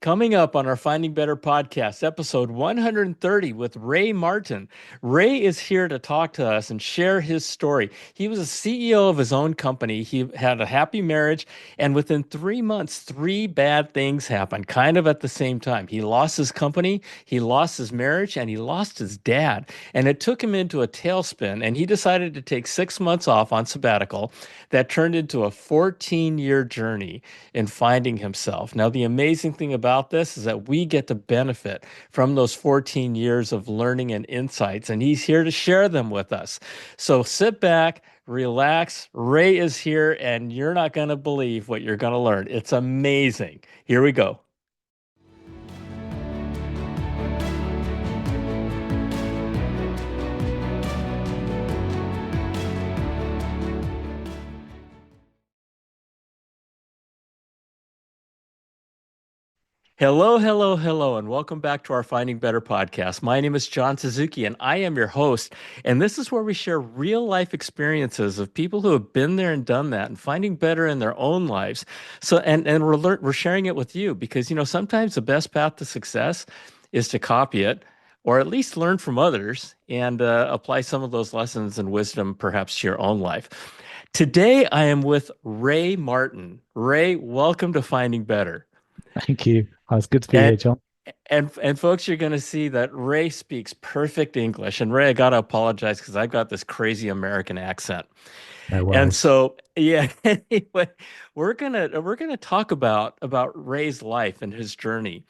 Coming up on our Finding Better podcast, episode 130 with Ray Martin. Ray is here to talk to us and share his story. He was a CEO of his own company. He had a happy marriage, and within 3 months, three bad things happened kind of at the same time. He lost his company, he lost his marriage, and he lost his dad. And it took him into a tailspin, and he decided to take 6 months off on sabbatical that turned into a 14-year journey in finding himself. Now, the amazing thing about this is that we get to benefit from those 14 years of learning and insights, and he's here to share them with us. So sit back, relax. Ray is here, and you're not going to believe what you're going to learn. It's amazing. Here we go. Hello, hello, hello, and welcome back to our Finding Better podcast. My name is John Suzuki, and I am your host. And this is where we share real life experiences of people who have been there and done that and finding better in their own lives. So, and we're sharing it with you because, sometimes the best path to success is to copy it or at least learn from others and apply some of those lessons and wisdom perhaps to your own life. Today, I am with Ray Martin. Ray, welcome to Finding Better. Thank you. It's good to be here, And John. and folks, you're going to see that Ray speaks perfect English. And Ray, I got to apologize because I've got this crazy American accent. No And worries. so, yeah, anyway, we're gonna talk about Ray's life and his journey.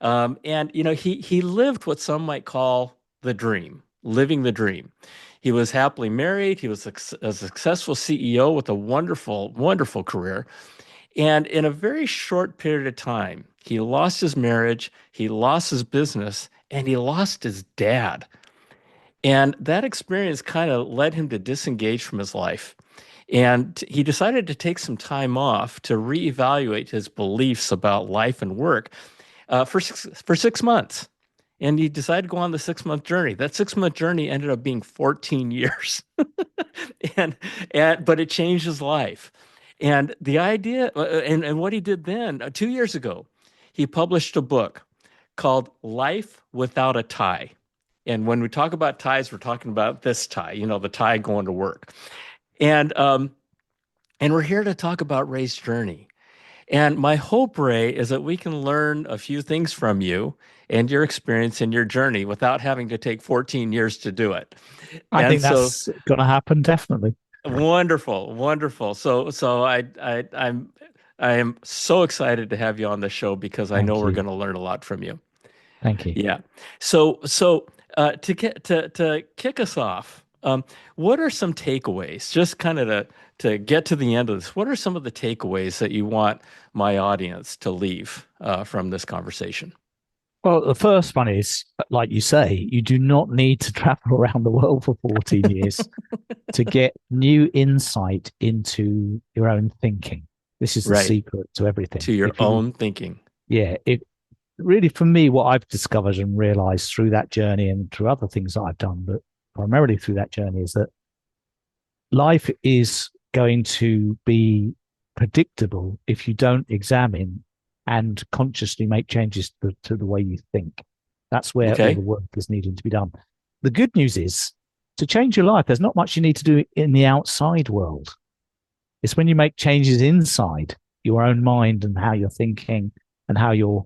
And he lived what some might call the dream, living the dream. He was happily married. He was a successful CEO with a wonderful, wonderful career. And in a very short period of time, he lost his marriage, he lost his business, and he lost his dad. And that experience kind of led him to disengage from his life. And he decided to take some time off to reevaluate his beliefs about life and work for 6 months. And he decided to go on the 6 month journey. That 6 month journey ended up being 14 years. and but it changed his life. And the idea and what he did then 2 years ago, he published a book called Life Without a Tie. And when we talk about ties, we're talking about this tie, the tie going to work. And and we're here to talk about Ray's journey. And my hope, Ray, is that we can learn a few things from you and your experience and your journey without having to take 14 years to do it. I And think so that's going to happen, definitely. wonderful, wonderful. So I am so excited to have you on the show because I know Thank we're you. going to learn a lot from you. Thank you. Yeah. So to kick us off, what are some takeaways? Just kind of to get to the end of this, what are some of the takeaways that you want my audience to leave from this conversation? Well, the first one is, like you say, you do not need to travel around the world for 14 years to get new insight into your own thinking. This is the Right. secret to everything. To your If you, own thinking. yeah, it really, for me, what I've discovered and realized through that journey and through other things that I've done, but primarily through that journey, is that life is going to be predictable if you don't examine and consciously make changes to the way you think. That's where all the Okay. work is needing to be done. The good news is to change your life, there's not much you need to do in the outside world. It's when you make changes inside your own mind and how you're thinking and how you're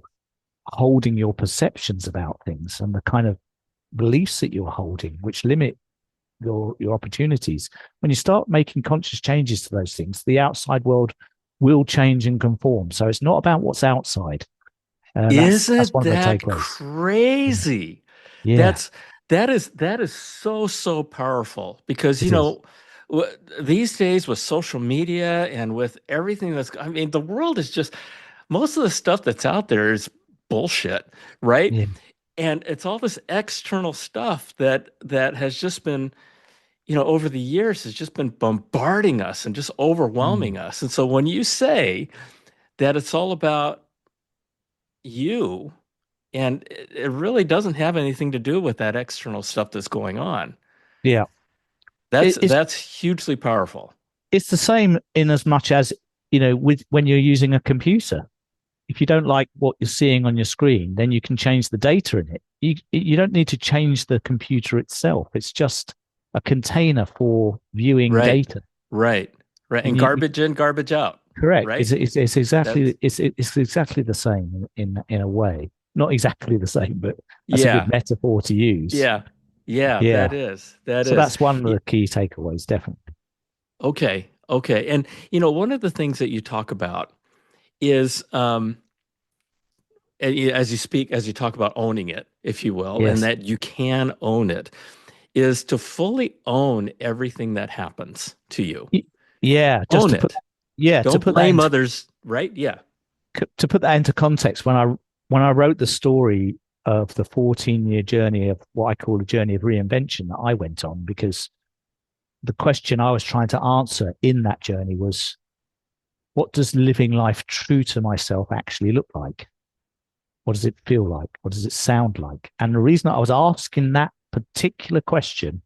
holding your perceptions about things and the kind of beliefs that you're holding, which limit your opportunities. When you start making conscious changes to those things, the outside world will change and conform. So it's not about what's outside. That's Isn't one of the that takeaways. Yeah, crazy? yeah, That's that is so so powerful because it is. these days with social media and with everything that's I mean the world is just most of the stuff that's out there is bullshit, right? Yeah, And it's all this external stuff that has just been, over the years has just been bombarding us and just overwhelming mm, us. And so when you say that it's all about you and it really doesn't have anything to do with that external stuff that's going on, yeah. that's It, it's that's hugely powerful. it's the same in as much as with when you're using a computer. if you don't like what you're seeing on your screen, then you can change the data in it. You don't need to change the computer itself. It's just a container for viewing Right. data. Right. Right. And You garbage in, garbage out. correct. Right. It's exactly That's it's exactly the same in a way. Not exactly the same, but that's a good yeah. metaphor to use. Yeah. Yeah, Yeah. that is. That So is. that's one of Y- the key takeaways, definitely. Okay. Okay. And one of the things that you talk about is as you talk about owning it, if you will, and Yes. that you can own it, is to fully own everything that happens to you. Yeah, just Own to put it. yeah, Don't blame others, right? Yeah. context, when I wrote the story of the 14-year journey of what I call a journey of reinvention that I went on, because the question I was trying to answer in that journey was, what does living life true to myself actually look like? What does it feel like? What does it sound like? And the reason I was asking that particular question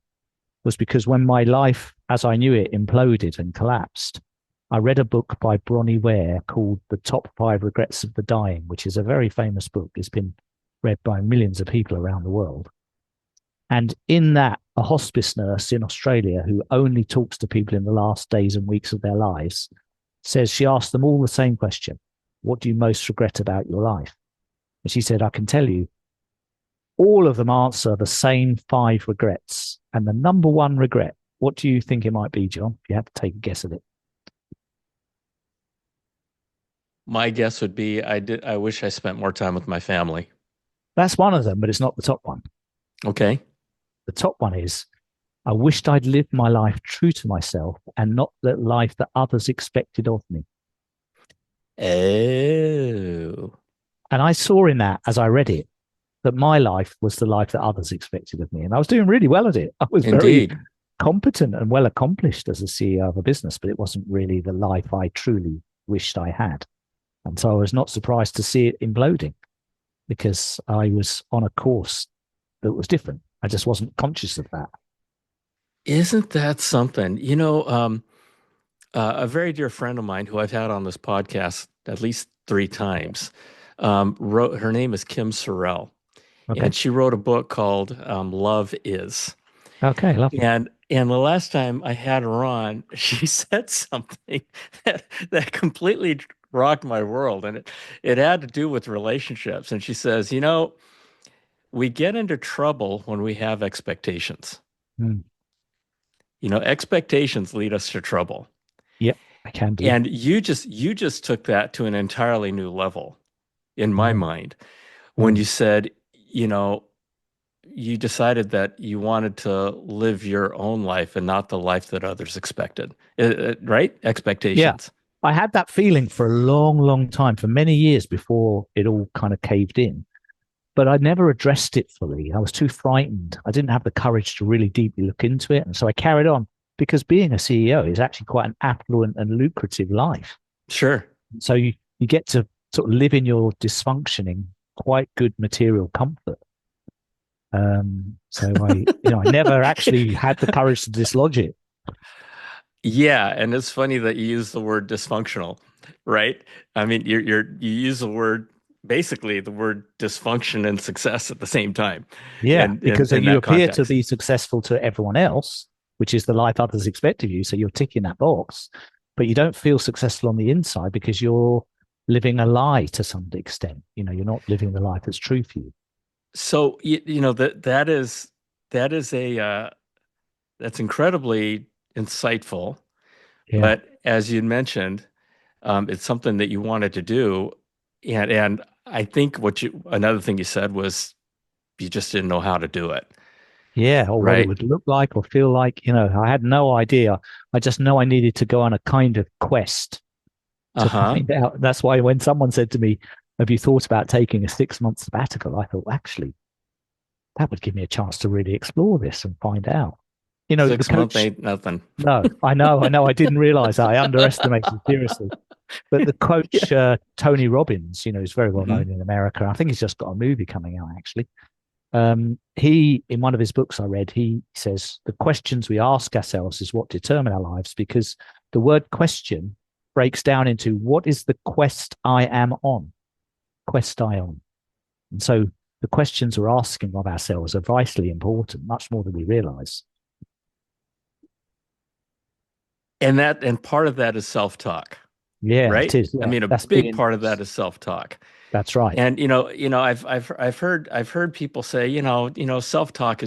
was because when my life, as I knew it, imploded and collapsed, I read a book by Bronnie Ware called The Top Five Regrets of the Dying, which is a very famous book. It's been read by millions of people around the world. And in that, a hospice nurse in Australia who only talks to people in the last days and weeks of their lives says she asked them all the same question: what do you most regret about your life? And she said, I can tell you, all of them answer the same five regrets. And the number one regret, what do you think it might be, John? If you had to take a guess at it. My guess would be I wish I spent more time with my family. That's one of them, but it's not the top one. Okay. The top one is, I wished I'd lived my life true to myself and not the life that others expected of me. Oh, And I saw in that, as I read it, that my life was the life that others expected of me. And I was doing really well at it. I was very indeed. competent and well accomplished as a CEO of a business, but it wasn't really the life I truly wished I had. And so I was not surprised to see it imploding because I was on a course that was different. I just wasn't conscious of that. Isn't that something? A very dear friend of mine who I've had on this podcast at least three times, wrote, her name is Kim Sorrell, Okay. and she wrote a book called Love Is. Okay. Lovely. And the last time I had her on, she said something that completely rocked my world, and it had to do with relationships. And she says, we get into trouble when we have expectations. Mm. Expectations lead us to trouble. Yep. I can do. And you just took that to an entirely new level in my Mm. mind when Mm. you said, you know, you decided that you wanted to live your own life and not the life that others expected. Right? Yeah. Expectations. I had that feeling for a long, long time, for many years before it all kind of caved in. But I never addressed it fully. I was too frightened. I didn't have the courage to really deeply look into it. And so I carried on because being a CEO is actually quite an affluent and lucrative life. Sure. So you get to sort of live in your dysfunctioning quite good material comfort. So I never actually had the courage to dislodge it. Yeah, and it's funny that you use the word dysfunctional, right? I mean, you use the word basically the word dysfunction and success at the same time, Yeah, in because in you that appear to context. be successful to everyone else, which is the life others expect of you. So you're ticking that box, but you don't feel successful on the inside because you're living a lie to some extent. You're not living the life that's true for you. So that is a that's incredibly insightful. Yeah. But as you mentioned, it's something that you wanted to do, and I think another thing you said was you just didn't know how to do it, Yeah. Or what it right? would look like or feel like. I had no idea. I just know I needed to go on a kind of quest to Uh-huh. find out. That's why when someone said to me, have you thought about taking a 6 month sabbatical? I thought, actually, that would give me a chance to really explore this and find out. The 6 month coach, ain't nothing. no, I know. I didn't realize that. I underestimated seriously. But the Yeah. coach, Tony Robbins, is very well Hmm. known in America. I think he's just got a movie coming out, actually. In one of his books I read, he says the questions we ask ourselves is what determine our lives because the word question breaks down into what is the quest I am on? quest I on? And so the questions we're asking of ourselves are vitally important, much more than we realize. And part of that is self-talk, Yeah, it right? is. I Yeah, mean, a that's big being, part of that is self-talk. that's right. And I've heard people say, self-talk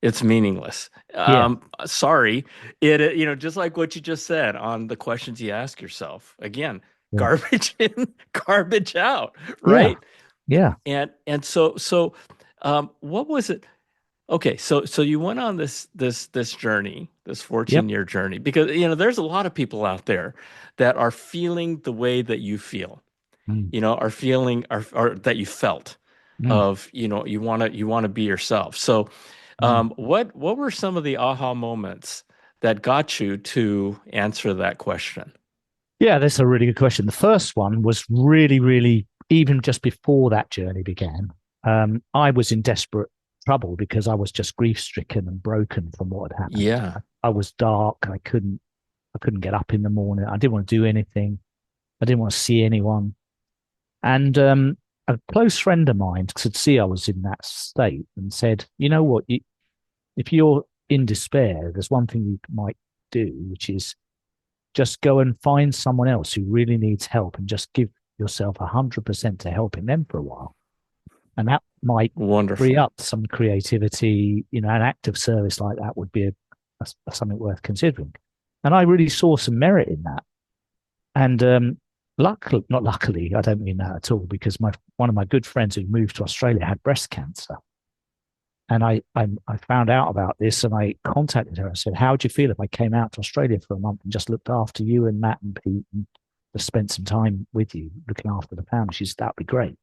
it's meaningless. Yeah, Sorry, just like what you just said on the questions you ask yourself. Again, yeah, garbage in, garbage out, yeah, right? yeah, And what was it? Okay, so you went on this journey, this yep, 14-year journey, because there's a lot of people out there that are feeling the way that you feel, mm, are feeling or that you felt mm, of, you want to be yourself. So, mm. what were some of the aha moments that got you to answer that question? Yeah, that's a really good question. The first one was really, really, even just before that journey began, I was in desperate trouble because I was just grief stricken and broken from what had happened. Yeah, I was dark. I couldn't get up in the morning. I didn't want to do anything. I didn't want to see anyone. And a close friend of mine could see I was in that state and said, you know what, if you're in despair, there's one thing you might do, which is just go and find someone else who really needs help and just give yourself 100% to helping them for a while. And that might free wonderful. up some creativity. An act of service like that would be something worth considering. And I really saw some merit in that. And luckily, not luckily, I don't mean that at all, because one of my good friends who moved to Australia had breast cancer. And I found out about this and I contacted her and said, how would you feel if I came out to Australia for a month and just looked after you and Matt and Pete and just spent some time with you looking after the family? She said, that'd be great.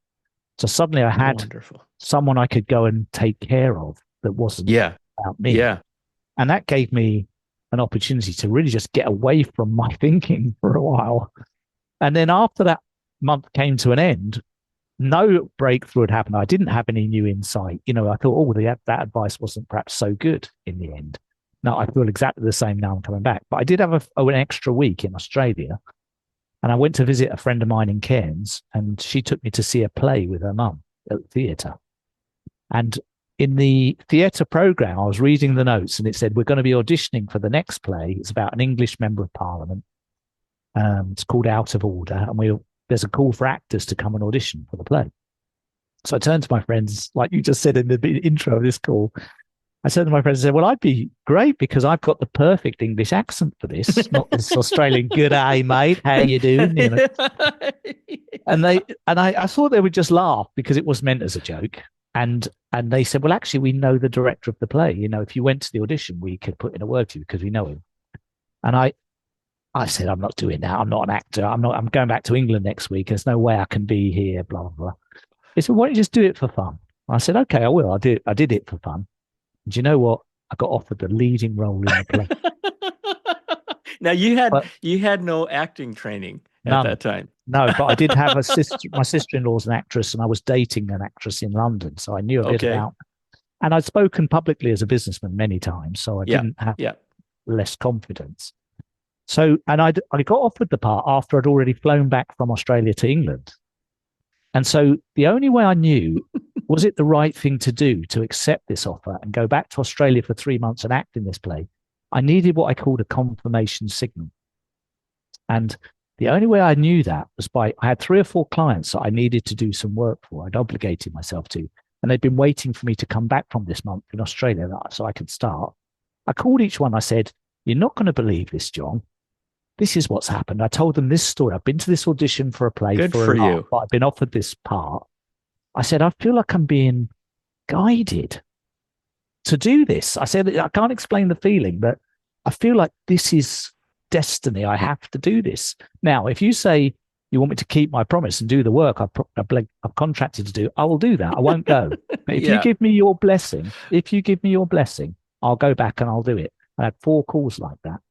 So suddenly I had Wonderful. someone I could go and take care of that wasn't Yeah, about me. yeah. And that gave me an opportunity to really just get away from my thinking for a while. And then after that month came to an end, no breakthrough had happened. I didn't have any new insight. I thought, oh, that advice wasn't perhaps so good in the end. No, I feel exactly the same now I'm coming back. But I did have an extra week in Australia and I went to visit a friend of mine in Cairns and she took me to see a play with her mum at the theatre. And in the theatre program, I was reading the notes and it said, we're going to be auditioning for the next play. It's about an English member of parliament. It's called Out of Order. And there's a call for actors to come and audition for the play. So I turned to my friends, like you just said in the intro of this call. I said to my friends, I said, well, I'd be great because I've got the perfect English accent for this, not this Australian good day, mate. How you doing? And I thought they would just laugh because it was meant as a joke. And they said, well, actually, we know the director of the play. If you went to the audition, we could put in a word for you because we know him. And I said, I'm not doing that. I'm not an actor. I'm going back to England next week. There's no way I can be here, blah, blah, blah. They said, why don't you just do it for fun? I said, okay, I will. I did it for fun. Do you know what? I got offered the leading role in the play, Now you had but you had no acting training at none. that time. No, but I did have a sister. My sister-in-law's an actress, and I was dating an actress in London, so I knew a bit Okay. about. And I'd spoken publicly as a businessman many times, so I Yeah. didn't have Yeah. less confidence. So, and I got offered the part after I'd already flown back from Australia to England. And so the only way I knew was it the right thing to do to accept this offer and go back to Australia for 3 months and act in this play. I needed what I called a confirmation signal. And the only way I knew that was I had 3 or 4 clients that I needed to do some work for. I'd obligated myself to, and they'd been waiting for me to come back from this month in Australia so I could start. I called each one. I said, you're not going to believe this, John. This is what's happened. I told them this story. I've been to this audition for a play Good for for a laugh, you. but I've been offered this part. I said, I feel like I'm being guided to do this. I said, I can't explain the feeling, but I feel like this is destiny. I have to do this. Now, if you say you want me to keep my promise and do the work I've contracted to do, I will do that. I won't go. But if you Yeah. give me your blessing, I'll go back and I'll do it. I had 4 calls like that.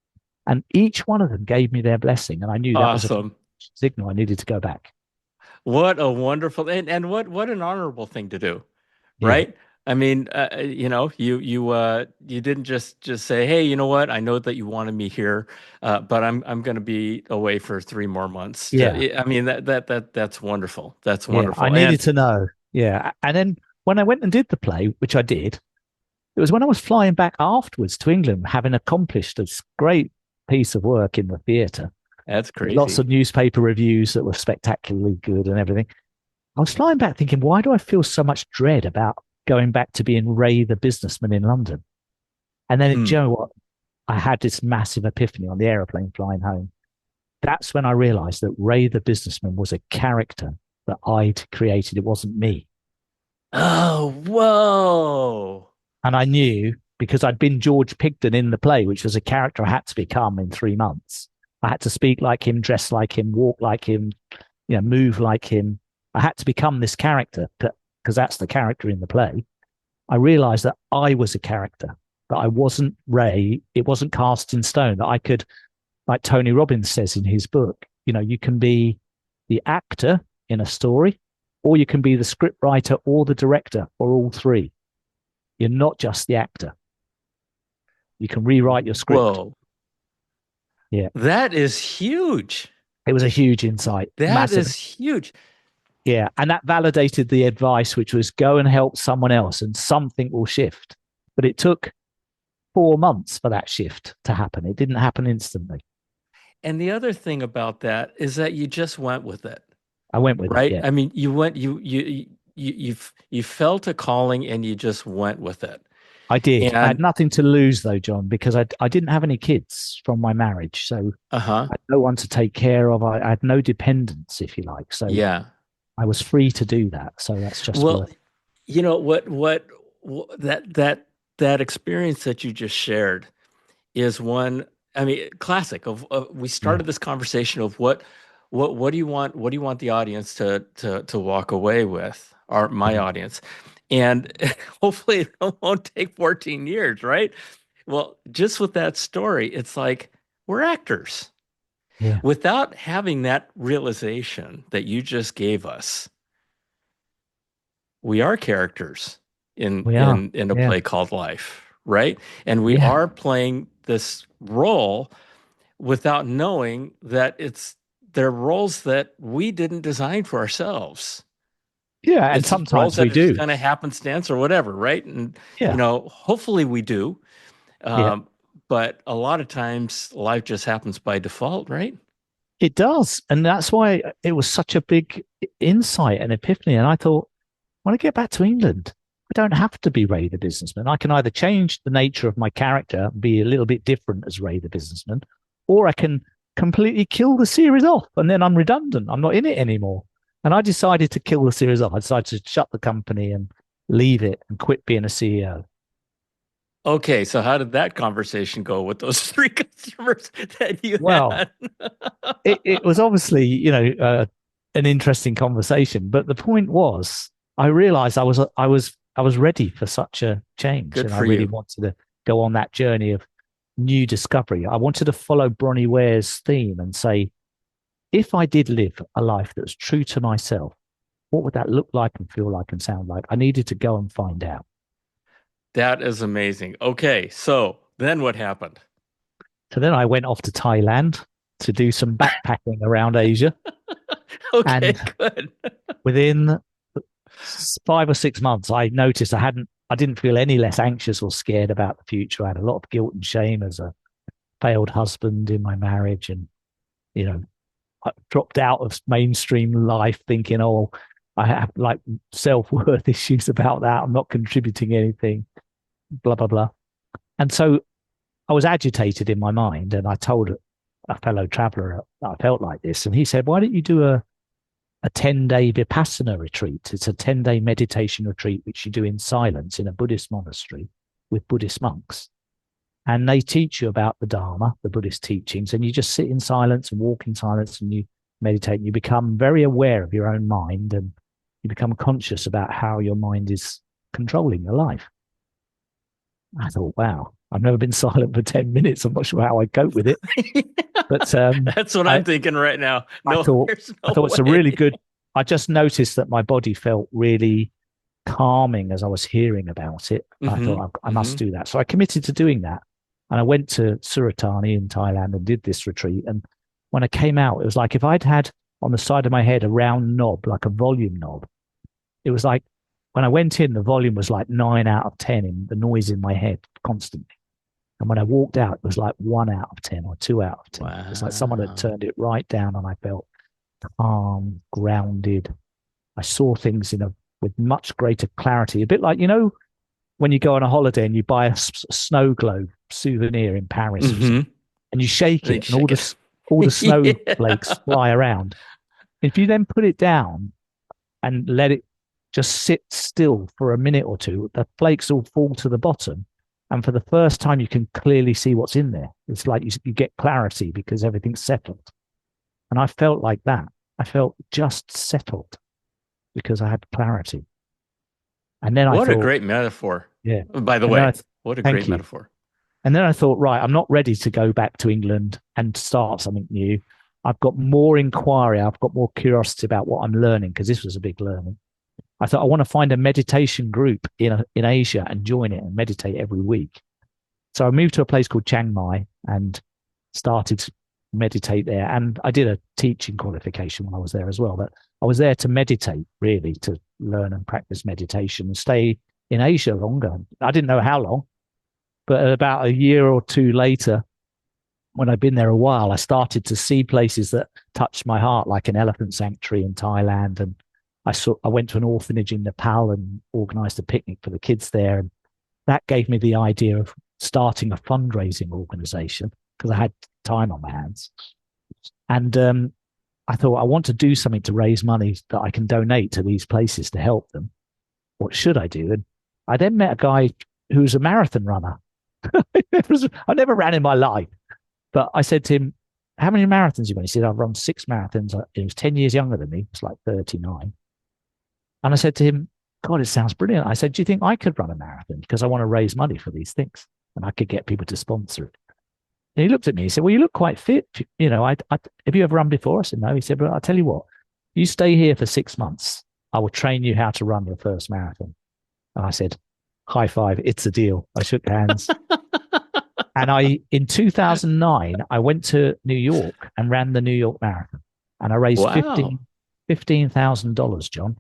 And each one of them gave me their blessing. And I knew that was a Awesome. signal I needed to go back. What a wonderful and what an honorable thing to do, Yeah. right? I mean, you didn't just say, "Hey, you know what? I know that you wanted me here, but I'm going to be away for 3 more months." Yeah, I mean, that's wonderful. That's yeah. I wonderful. And needed to know. Yeah. And then when I went and did the play, which I did, it was when I was flying back afterwards to England, having accomplished this great piece of work in the theatre that's with lots crazy. of newspaper reviews that were spectacularly good and everything. I was flying back thinking, why do I feel so much dread about going back to being Ray the businessman in London? And then, do you Hmm. know what? I had this massive epiphany on the aeroplane flying home. That's when I realized that Ray the businessman was a character that I'd created. It wasn't me. Oh, whoa. And I knew because I'd been George Pigden in the play, which was a character I had to become in 3 months. I had to speak like him, dress like him, walk like him, move like him. I had to become this character because that's the character in the play. I realized that I was a character, that I wasn't Ray. It wasn't cast in stone, that I could, like Tony Robbins says in his book, you can be the actor in a story, or you can be the script writer or the director, or all three. You're not just the actor. You can rewrite your script. Whoa. Yeah. That is huge. It was a huge insight, That massive. is huge. Yeah. And that validated the advice, which was go and help someone else and something will shift. But it took 4 months for that shift to happen. It didn't happen instantly. And the other thing about that is that you just went with it, I went with it. right? Yeah. I mean, you felt a calling and you just went with it. I did. I had And nothing to lose though, John, because I didn't have any kids from my marriage. So uh-huh. I had no one to take care of. I had no dependents, if you like. So Yeah. I was free to do that. So that's just Well, worth. you know that experience that you just shared is one, I mean, classic of we Yeah. started this conversation of what do you want the audience to walk away with, or my Yeah. audience, and hopefully it won't take 14 years, right? Well, just with that story, it's like we're actors. Yeah. Without having that realization that you just gave us, we are characters in We are. in a Yeah. play called life, right? And we Yeah. are playing this role without knowing that they're roles that we didn't design for ourselves. Yeah. And It's just roles sometimes we that are just do. kind of happenstance or whatever, right? And Yeah. hopefully we do. Yeah. Um, but a lot of times life just happens by default, right? It does. And that's why it was such a big insight and epiphany. And I thought, when I get back to England, I don't have to be Ray the businessman. I can either change the nature of my character, be a little bit different as Ray the businessman, or I can completely kill the series off and then I'm redundant. I'm not in it anymore. And I decided to kill the series off. I decided to shut the company and leave it and quit being a CEO. Okay, so how did that conversation go with those three customers that you Well, had? it was obviously, an interesting conversation, but the point was, I realized I was ready for such a change, Good and I for really you. wanted to go on that journey of new discovery. I wanted to follow Bronnie Ware's theme and say, if I did live a life that was true to myself, what would that look like and feel like and sound like? I needed to go and find out. That is amazing. Okay, so then what happened? So then I went off to Thailand to do some backpacking around Asia, Okay, and good. within 5 or 6 months, I noticed I didn't feel any less anxious or scared about the future. I had a lot of guilt and shame as a failed husband in my marriage, and you know, I dropped out of mainstream life, thinking, "Oh, I have like self worth issues about that. I'm not contributing anything." Blah blah blah. And so I was agitated in my mind, and I told a fellow traveler that I felt like this, and he said, "Why don't you do a 10-day Vipassana retreat? It's a 10-day meditation retreat, which you do in silence in a Buddhist monastery with Buddhist monks. And they teach you about the Dharma, the Buddhist teachings, and you just sit in silence and walk in silence and you meditate and you become very aware of your own mind and you become conscious about how your mind is controlling your life." I thought, wow, I've never been silent for 10 minutes. I'm not sure how I cope with it. But That's what I'm I, thinking right now. I No, thought there's I no thought it's a way. really good. I just noticed that my body felt really calming as I was hearing about it. I Mm-hmm. thought I must Mm-hmm. do that. So I committed to doing that. And I went to Suratani in Thailand and did this retreat. And when I came out, it was like if I'd had on the side of my head a round knob, like a volume knob, it was like when I went in, the volume was like 9 out of 10 in the noise in my head constantly. And when I walked out, it was like 1 out of 10 or 2 out of 10. It's like someone had Wow. turned it right down and I felt calm, grounded. I saw things with much greater clarity. A bit like, when you go on a holiday and you buy a snow globe souvenir in Paris or something, Mm-hmm. and you shake They it and all shake it. the snowflakes Yeah. fly around. If you then put it down and let it just sit still for a minute or two, the flakes all fall to the bottom. And for the first time, you can clearly see what's in there. It's like you get clarity because everything's settled. And I felt like that. I felt just settled because I had clarity. And then I What a thought, great metaphor. yeah. By the And then way, what a great thank you. metaphor. And then I thought, right, I'm not ready to go back to England and start something new. I've got more inquiry. I've got more curiosity about what I'm learning because this was a big learning. I thought I want to find a meditation group in Asia and join it and meditate every week. So I moved to a place called Chiang Mai and started to meditate there. And I did a teaching qualification when I was there as well. But I was there to meditate, really, to learn and practice meditation and stay in Asia longer. I didn't know how long, but about a year or two later, when I'd been there a while, I started to see places that touched my heart, like an elephant sanctuary in Thailand. And I went to an orphanage in Nepal and organized a picnic for the kids there. And that gave me the idea of starting a fundraising organization because I had time on my hands. And I thought, I want to do something to raise money that I can donate to these places to help them. What should I do? And I then met a guy who was a marathon runner. I never ran in my life, but I said to him, how many marathons you run? He said, I've run 6 marathons. He was 10 years younger than me. It's like 39. And I said to him, God, it sounds brilliant. I said, do you think I could run a marathon? Because I want to raise money for these things and I could get people to sponsor it. And he looked at me. He said, well, you look quite fit. Have you ever run before? I said, no. He said, well, I'll tell you what, you stay here for 6 months. I will train you how to run your first marathon. And I said, high five. It's a deal. I shook hands. And in 2009, I went to New York and ran the New York Marathon. And I raised Wow. $15,000, John,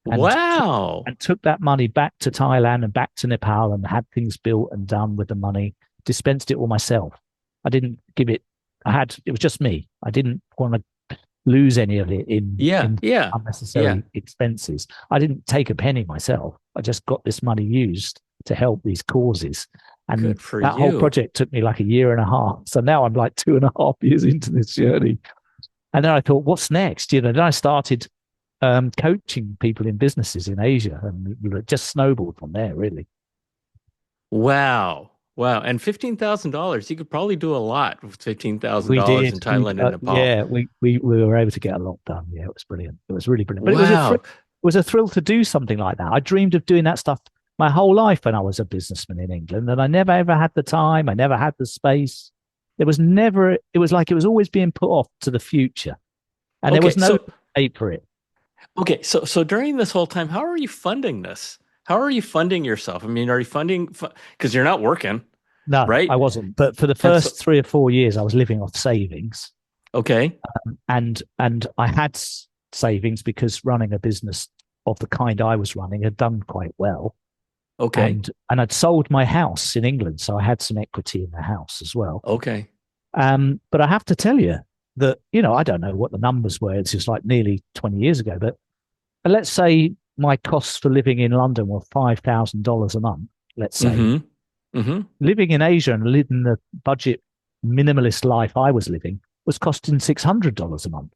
and Wow. took that money back to Thailand and back to Nepal and had things built and done with the money, dispensed it all myself. I didn't give it, it was just me. I didn't want to lose any of it Yeah. in Yeah. Yeah. unnecessary expenses. I didn't take a penny myself. I just got this money used to help these causes. And Good for that whole you. project took me like a year and a half. So now I'm like 2.5 years into this journey. And then I thought, what's next? Then I started coaching people in businesses in Asia, and it just snowballed from there, really. Wow. Wow. And $15,000, you could probably do a lot with We $15,000 in did. Thailand and Nepal. Yeah, we were able to get a lot done. Yeah, it was brilliant. It was really brilliant. But Wow. it was a thrill to do something like that. I dreamed of doing that stuff my whole life when I was a businessman in England, and I never ever had the time. I never had the space. There was never. It was like it was always being put off to the future, and there Okay. was no So, date for it. so during this whole time, how are you funding this? How are you funding yourself? I mean, are you funding because you're not working, No, I right? wasn't. But for the And so, first 3 or 4 years, I was living off savings, okay. and I had savings because running a business of the kind I was running had done quite well, Okay. and I'd sold my house in England, so I had some equity in the house as well. Okay. But I have to tell you that I don't know what the numbers were. It's just like nearly 20 years ago, but let's say my costs for living in London were $5,000 a month. Let's say Mm-hmm. Mm-hmm. living in Asia and living the budget minimalist life I was living was costing $600 a month.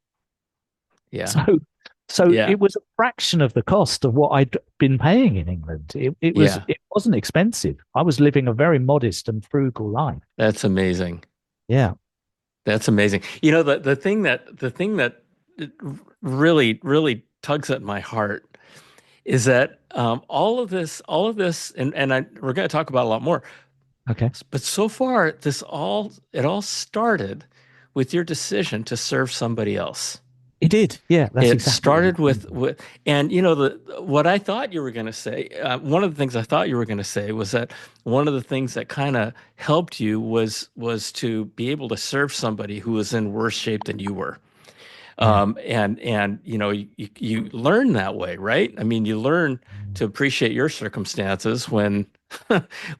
Yeah. So, so Yeah. it was a fraction of the cost of what I'd been paying in England. Yeah. It wasn't expensive. I was living a very modest and frugal life. That's amazing. Yeah. That's amazing. The thing that really tugs at my heart is that all of this, and we're going to talk about a lot more. Okay. But so far, it all started with your decision to serve somebody else. It did. Yeah, that's It exactly what started happened. with, and you know, the what I thought you were going to say. One of the things I thought you were going to say was that one of the things that kind of helped you was to be able to serve somebody who was in worse shape than you were. Yeah. And you know, you learn that way, right? I mean, you learn to appreciate your circumstances when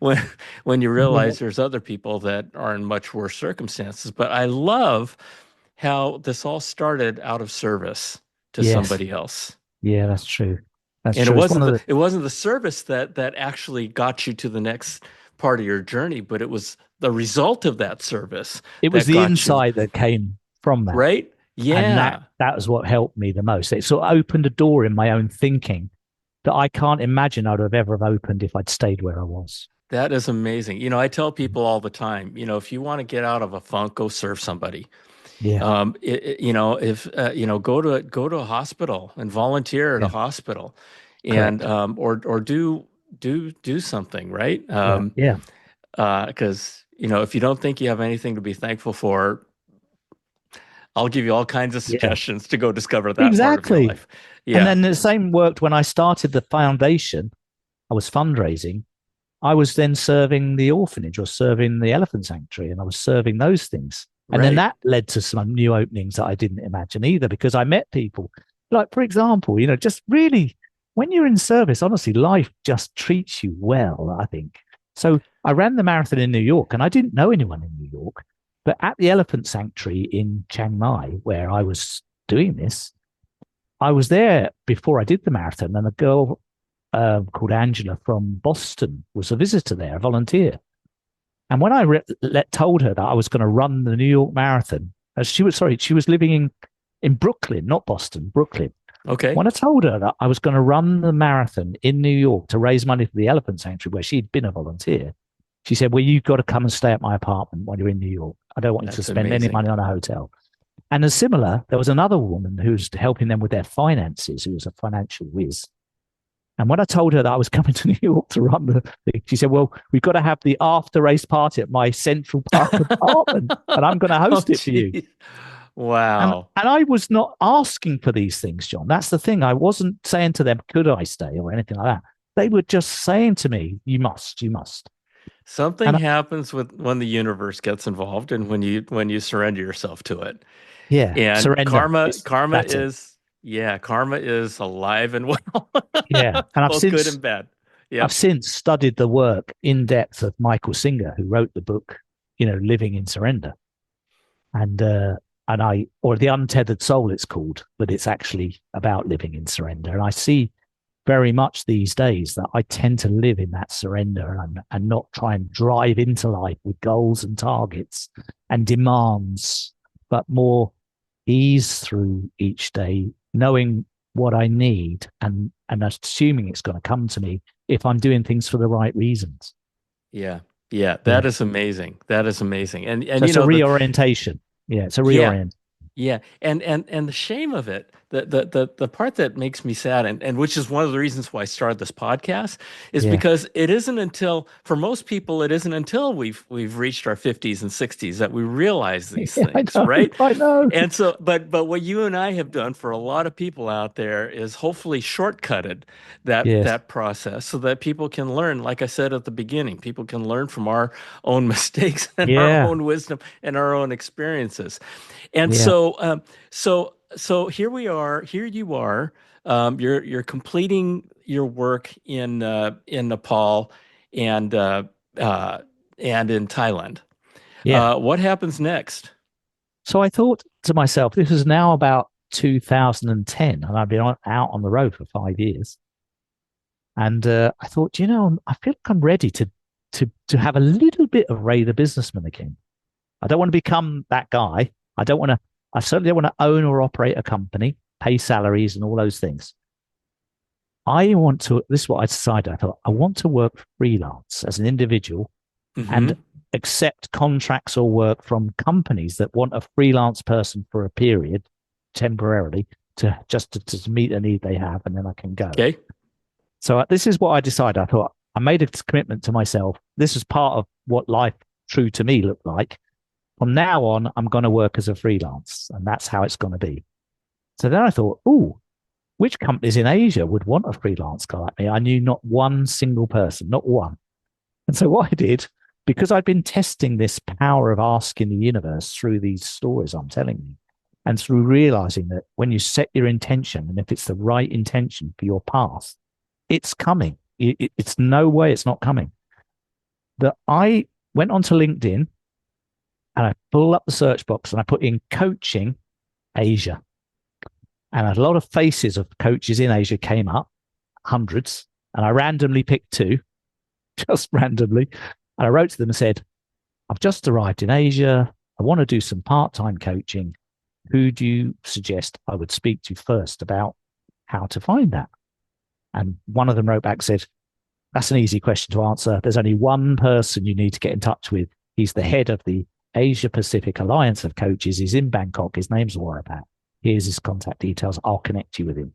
when when you Yeah. realize there's other people that are in much worse circumstances. But I love how this all started out of service to Yes. somebody else. Yeah, that's true. That's And true. It's one of the, it wasn't the service that actually got you to the next part of your journey, but it was the result of that service it was that the got you, insight that came from that. right? And that Yeah. that was what helped me the most. It sort of opened a door in my own thinking that I can't imagine I'd have ever have opened if I'd stayed where I was. That is amazing. You know, I tell people all the time, you know, if you want to get out of a funk, go serve somebody. Yeah, You know, if you know, go to a hospital and volunteer at a yeah, hospital, and correct. or do something, right? Yeah, yeah, Because you know, if you don't think you have anything to be thankful for, I'll give you all kinds of yeah, suggestions to go discover that part of your exactly. life. And Yeah, then the same worked when I started the foundation. I was fundraising. I was then serving the orphanage or serving the elephant sanctuary, and I was serving those things. And then right. that led to some new openings that I didn't imagine either, because I met people. Like, for example, just really when you're in service, honestly, life just treats you well, I think. So I ran the marathon in New York, and I didn't know anyone in New York. But at the elephant sanctuary in Chiang Mai, where I was doing this, I was there before I did the marathon, and a girl called Angela from Boston was a visitor there, a volunteer. And when told her that I was going to run the New York Marathon, she was living in Brooklyn, not Boston, Brooklyn. Okay. When I told her that I was going to run the marathon in New York to raise money for the Elephant Sanctuary, where she'd been a volunteer, she said, "Well, you've got to come and stay at my apartment when you're in New York. I don't want you to That's spend any amazing. money on a hotel." And as similar, there was another woman who's helping them with their finances, who was a financial whiz. And when I told her that I was coming to New York to run the thing, she said, "Well, we've got to have the after race party at my Central Park apartment, and I'm going to Oh, host it for you." geez. And Wow. and I was not asking for these things, John. That's the thing. I wasn't saying to them, "Could I stay?" or anything like that. They were just saying to me, "You must, you must." Something And happens with when the universe gets involved and when you surrender yourself to it. yeah, And surrender. That's it. karma is alive and well, Yeah. And both good and bad. I've Yep. since studied the work in depth of Michael Singer, who wrote the book, Living in Surrender. And or The Untethered Soul, it's called, but it's actually about living in surrender. And I see very much these days that I tend to live in that surrender, and not try and drive into life with goals and targets and demands, but more ease through each day, knowing what I need, and assuming it's going to come to me if I'm doing things for the right reasons. Yeah. Yeah. Yeah. That is amazing. That is amazing. So And you it's a know the reorientation. Yeah, it's a yeah. reorient. Yeah, and the shame of it, the part that makes me sad, and which is one of the reasons why I started this podcast, is Yeah. because it isn't until for most people it isn't until we've reached our 50s and 60s that we realize these Yeah, I things, know. right? I know. And so, but what you and I have done for a lot of people out there is hopefully shortcutted Yes. that process so that people can learn. Like I said at the beginning, people can learn from our own mistakes and our Yeah. own wisdom and our own experiences. And Yeah. so here we are. Here you are. You're completing your work in Nepal and uh, uh, and in Thailand. Yeah. What happens next? So I thought to myself, this is now about 2010, and I've been out on the road for 5 years. And I thought, I feel like I'm ready to have a little bit of Ray the businessman again. I don't want to become that guy. I don't want to. I certainly don't want to own or operate a company, pay salaries, and all those things. I want to. This is what I decided. I thought I want to work freelance as an individual and Hmm. accept contracts or work from companies that want a freelance person for a period, temporarily, to meet a need they have, and then I can go. Okay. So this is what I decided. I thought I made a commitment to myself. This is part of what life true to me looked like. From now on, I'm going to work as a freelance, and that's how it's going to be. So then I thought, oh, which companies in Asia would want a freelance guy like me? I knew not one single person, not one. And so what I did, because I'd been testing this power of asking the universe through these stories I'm telling you, and through realizing that when you set your intention, and if it's the right intention for your path, it's coming. It's no way it's not coming. That I went onto LinkedIn and I pulled up the search box and I put in coaching Asia. And a lot of faces of coaches in Asia came up, hundreds. And I randomly picked two, just randomly. And I wrote to them and said, I've just arrived in Asia. I want to do some part time coaching. Who do you suggest I would speak to first about how to find that? And one of them wrote back, said, that's an easy question to answer. There's only one person you need to get in touch with. He's the head of the Asia Pacific Alliance of Coaches. He's in Bangkok. His name's Warrapat. Here's his contact details. I'll connect you with him.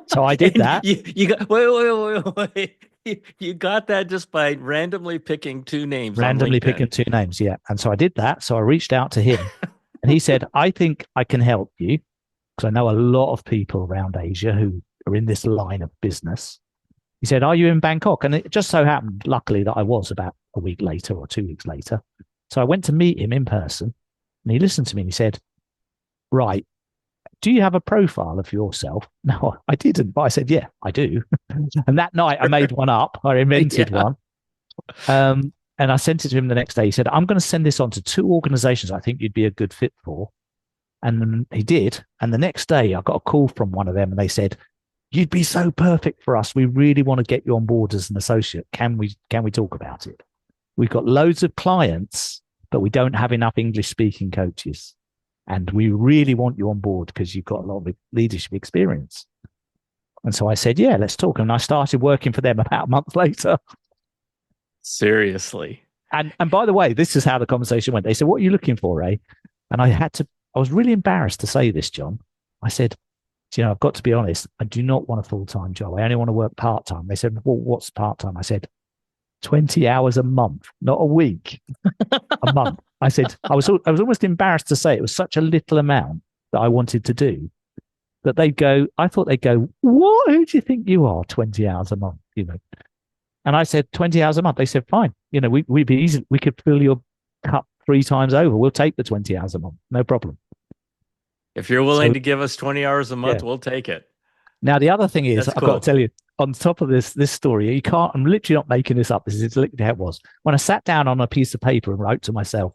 So I did And that. you got wait. You got that just by randomly picking two names on Randomly picking LinkedIn. two names. Yeah. And so I did that. So I reached out to him and he said, I think I can help you because I know a lot of people around Asia who are in this line of business. He said, are you in Bangkok? And it just so happened, luckily, that I was about a week later or 2 weeks later. So I went to meet him in person and he listened to me and he said, right, do you have a profile of yourself? No, I didn't, but I said, yeah, I do. And that night I made one up. I invented Yeah. one. And I sent it to him the next day. He said, I'm going to send this on to two organizations I think you'd be a good fit for. And he did. And the next day I got a call from one of them and they said, you'd be so perfect for us. We really want to get you on board as an associate. Can we talk about it? We've got loads of clients, but we don't have enough English speaking coaches. And we really want you on board because you've got a lot of leadership experience. And so I said, yeah, let's talk. And I started working for them about a month later. Seriously. And by the way, this is how the conversation went. They said, what are you looking for, Ray? And I was really embarrassed to say this, John. I said, I've got to be honest. I do not want a full-time job. I only want to work part-time. They said, well, what's part-time? I said, 20 hours a month, not a week, a month. I was almost embarrassed to say it was such a little amount that I wanted to do that I thought they'd go, what? Who do you think you are? 20 hours a month. And I said, 20 hours a month. They said, fine. We'd be easy. We could fill your cup 3 times over. We'll take the 20 hours a month. No problem. If you're willing So, to give us 20 hours a yeah. month, we'll take it. Now, the other thing is, That's I've got to cool. tell you, on top of this story, I'm literally not making this up. This is literally how it was. When I sat down on a piece of paper and wrote to myself,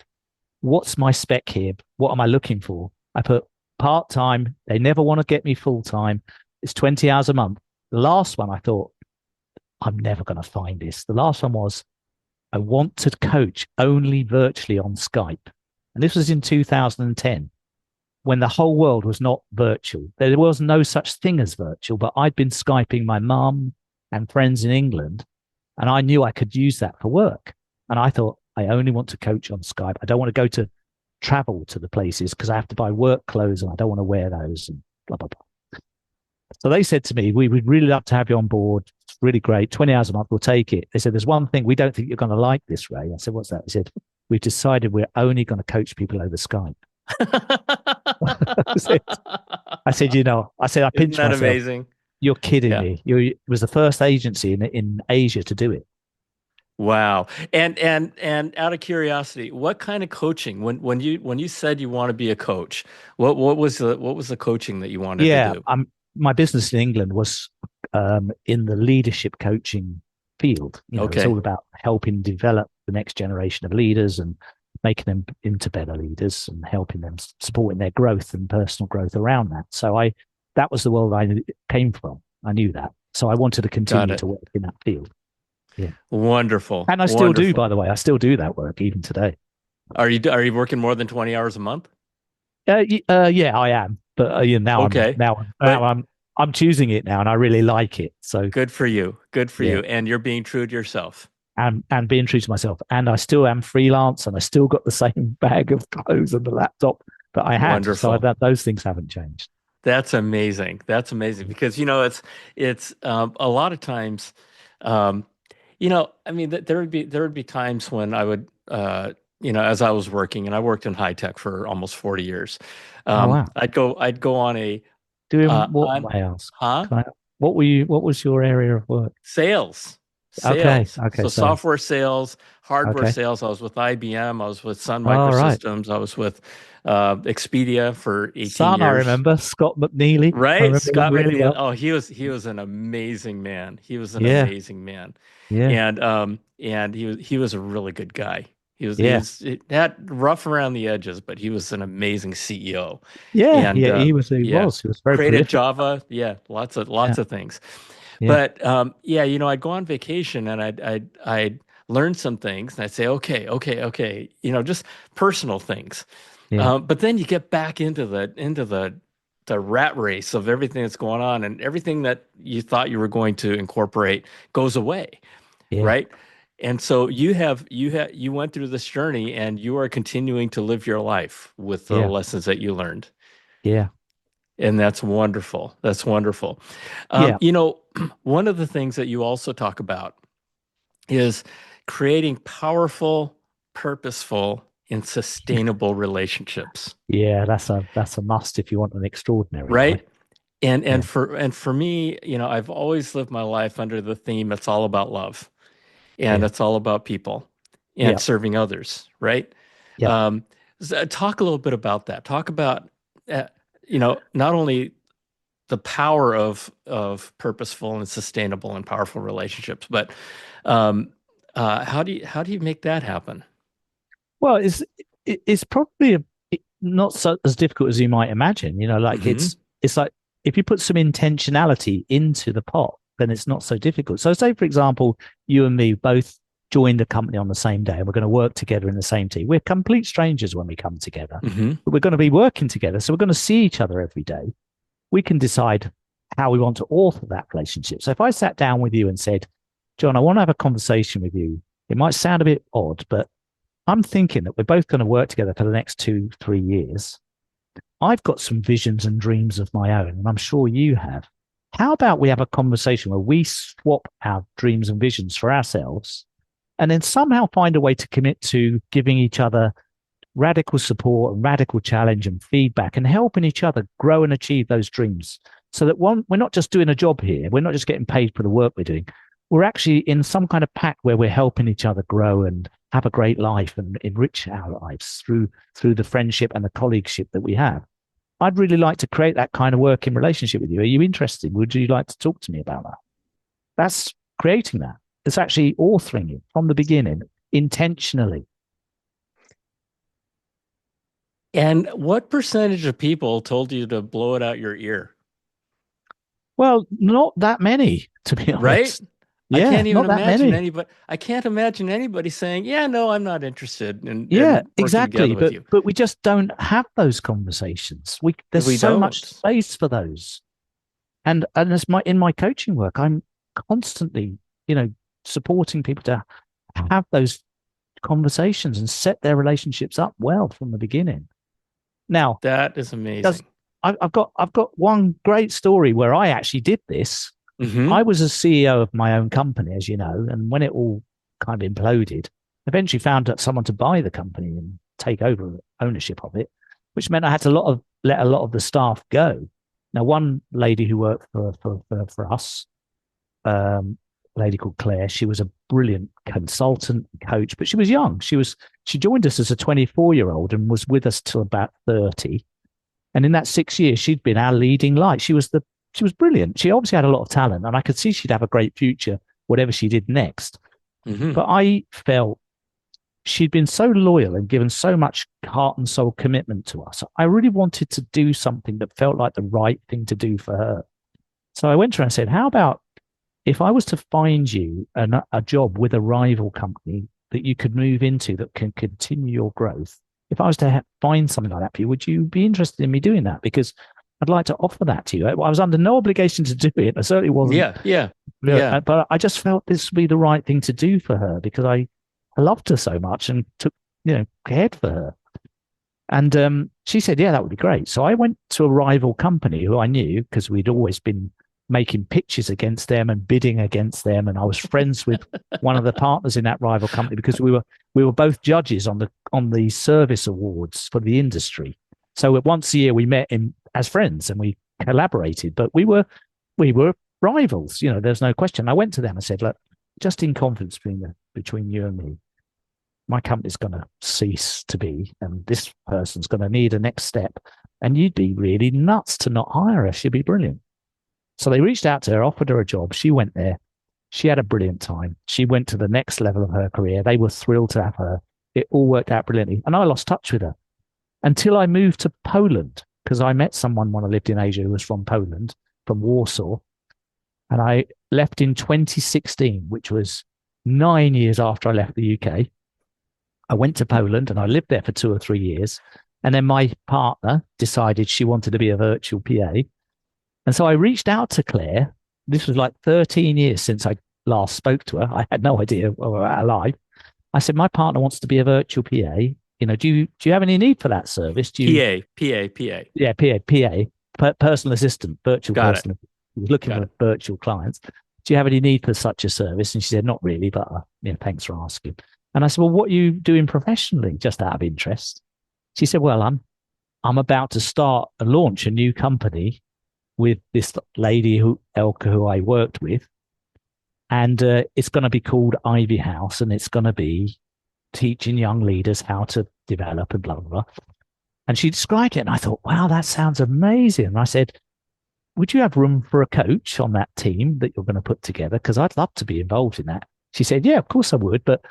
what's my spec here? What am I looking for? I put part time. They never want to get me full time. It's 20 hours a month. The last one, I thought, I'm never going to find this. The last one was, I want to coach only virtually on Skype. And this was in 2010 when the whole world was not virtual. There was no such thing as virtual, but I'd been Skyping my mum and friends in England, and I knew I could use that for work. And I thought, I only want to coach on Skype. I don't want to go to travel to the places because I have to buy work clothes and I don't want to wear those and blah, blah, blah. So they said to me, we would really love to have you on board. It's really great. 20 hours a month, we'll take it. They said, there's one thing, we don't think you're going to like this, Ray. I said, what's that? They said, we've decided we're only going to coach people over Skype. I said, I Isn't pinched that myself. amazing? You're kidding Yeah. me. It was the first agency in Asia to do it. Wow. And out of curiosity, what kind of coaching when you said you want to be a coach, what was the coaching that you wanted to Yeah, do? my business in England was in the leadership coaching field. It's all Okay. about helping develop the next generation of leaders and making them into better leaders and helping them supporting their growth and personal growth around that. So that was the world I came from. I knew that. So I wanted to Got continue it. to work in that field. Yeah. Wonderful. And I still do, by Wonderful. the way. I still do that work even today. Are you working more than 20 hours a month? Yeah, I am. But now I'm Okay. now now But I'm choosing it now, and I really like it. So good for you. Good for yeah, you. And you're being true to yourself. and being true to myself, and I still am freelance, and I still got the same bag of clothes and the laptop that I had. So Wonderful. that those things haven't changed. That's amazing. That's amazing because it's a lot of times, I mean, there would be times when I would as I was working, and I worked in high tech for almost 40 years, Oh wow. I'd go on a, Doing what, on, may I ask? huh? Can I, what was your area of work? Sales, Okay. sales. Okay. So So, software sales, hardware okay. sales. I was with IBM. I was with Sun All right. Microsystems. I was with Expedia for 18 Son, I years. remember Scott McNeely. I Right? remember him Scott really McNeil. well. Oh, he was an amazing man. He was an Yeah. amazing man. Yeah. And he was a really good guy. He Yeah. was he had rough around the edges, but he was an amazing CEO. Yeah. And Yeah. He was, he yeah, was, he was very great at prolific. Java. Yeah, lots of Yeah. lots of things. Yeah. But yeah, I'd go on vacation and I'd learn some things and I'd say, okay, okay, okay, just personal things. Yeah. But then you get back into the rat race of everything that's going on, and everything that you thought you were going to incorporate goes away, Yeah. right? And so you went through this journey and you are continuing to live your life with the Yeah. lessons that you learned. Yeah. And that's wonderful. That's wonderful. Yeah. One of the things that you also talk about is creating powerful, purposeful, and sustainable relationships, Yeah. That's a must if you want an extraordinary life. right? And Yeah. and for me, I've always lived my life under the theme it's all about love and Yeah. it's all about people and Yeah. serving others, right? Yeah. Um, Talk a little bit about that. Talk about uh, not only the power of purposeful and sustainable and powerful relationships, but um, how do you make that happen? Well, it's probably not so as difficult as you might imagine. Like Hmm. it's like if you put some intentionality into the pot, then it's not so difficult. So, say for example, you and me both joined a company on the same day, and we're going to work together in the same team. We're complete strangers when we come together, Hmm. but we're going to be working together, so we're going to see each other every day. We can decide how we want to author that relationship. So, if I sat down with you and said, "John, I want to have a conversation with you," it might sound a bit odd, but I'm thinking that we're both going to work together for the next 2, 3 years. I've got some visions and dreams of my own, and I'm sure you have. How about we have a conversation where we swap our dreams and visions for ourselves and then somehow find a way to commit to giving each other radical support and radical challenge and feedback and helping each other grow and achieve those dreams so that one, we're not just doing a job here. We're not just getting paid for the work we're doing. We're actually in some kind of pact where we're helping each other grow and have a great life and enrich our lives through the friendship and the colleagueship that we have. I'd really like to create that kind of working relationship with you. Are you interested? Would you like to talk to me about that? That's creating that. It's actually authoring it from the beginning intentionally. And what percentage of people told you to blow it out your ear? Well, not that many, to be Right? honest. Yeah, not that many. I can't imagine anybody saying, "Yeah, no, I'm not interested in, Yeah, working exactly. together with But you." but we just don't have those conversations. There's We so much don't. space for those. And as my in my coaching work, I'm constantly, you know, supporting people to have those conversations and set their relationships up well from the beginning. Now, That is does amazing. I've got one great story where I actually did this. Hmm. I was a CEO of my own company, as you know, and when it all kind of imploded, eventually found out someone to buy the company and take over ownership of it, which meant I had to let a lot of the staff go. Now, one lady who worked for us, a lady called Claire, she was a brilliant consultant coach, but she was young. She joined us as a 24-year-old and was with us till about 30. And in that 6 years, she'd been our leading light. She was brilliant. She obviously had a lot of talent, and I could see she'd have a great future, whatever she did next. Hmm. But I felt she'd been so loyal and given so much heart and soul commitment to us. I really wanted to do something that felt like the right thing to do for her. So I went to her and said, "How about if I was to find you a job with a rival company that you could move into that can continue your growth? If I was to find something like that for you, would you be interested in me doing that? Because I'd like to offer that to you." I was under no obligation to do it. I certainly wasn't, Yeah, yeah, yeah. but I just felt this would be the right thing to do for her because I loved her so much and cared for her. And she said, "Yeah, that would be great." So I went to a rival company who I knew because we'd always been making pitches against them and bidding against them. And I was friends with one of the partners in that rival company because we were both judges on the service awards for the industry. So once a year we met in as friends and we collaborated, but we were rivals. There's no question. I went to them and said, look, just in confidence between you and me, my company's going to cease to be, and this person's going to need a next step. And you'd be really nuts to not hire her. She'd be brilliant. So they reached out to her, offered her a job. She went there. She had a brilliant time. She went to the next level of her career. They were thrilled to have her. It all worked out brilliantly. And I lost touch with her until I moved to Poland because I met someone when I lived in Asia who was from Poland, from Warsaw. And I left in 2016, which was 9 years after I left the UK. I went to Poland and I lived there for 2 or 3 years. And then my partner decided she wanted to be a virtual PA. And so I reached out to Claire. This was like 13 years since I last spoke to her. I had no idea we were alive. I said, my partner wants to be a virtual PA. Do you have any need for that service? Do you? PA. Yeah, personal assistant, virtual Got it. personal. He was looking Got for it. virtual clients. Do you have any need for such a service? And she said, not really, but thanks for asking. And I said, well, what are you doing professionally, just out of interest? She said, well, I'm about to start and launch a new company with this lady Elka, who I worked with, and it's going to be called Ivy House, and it's going to be teaching young leaders how to develop and blah blah blah. And she described it, and I thought, wow, that sounds amazing. And I said, would you have room for a coach on that team that you're going to put together? Because I'd love to be involved in that. She said, yeah, of course I would. But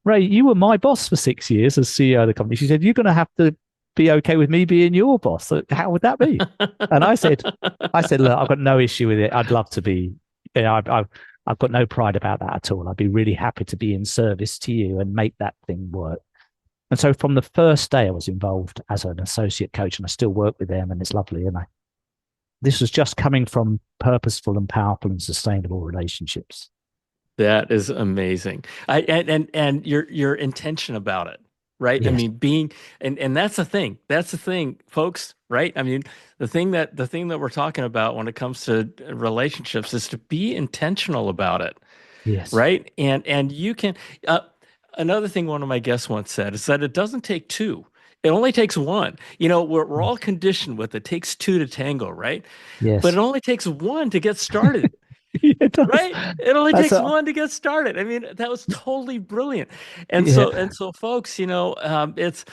Ray, you were my boss for 6 years as CEO of the company. She said, you're going to have to be okay with me being your boss. So how would that be? And I said, look, I've got no issue with it. I'd love to be, I've got no pride about that at all. I'd be really happy to be in service to you and make that thing work. And so from the first day I was involved as an associate coach, and I still work with them, and it's lovely. And this was just coming from purposeful and powerful and sustainable relationships. That is amazing. And your intention about it, right? I Yes, mean, and that's the thing. That's the thing, folks, right? I mean, the thing that we're talking about when it comes to relationships is to be intentional about it, yes, right? And you can uh, another thing one of my guests once said is that it doesn't take two. It only takes one. We're all yes, conditioned with it takes two to tango, right? But yes. it only takes one to get started. It does. Right? It only That's takes a one to get started. I mean, that was totally brilliant. And so and yeah. so folks, it's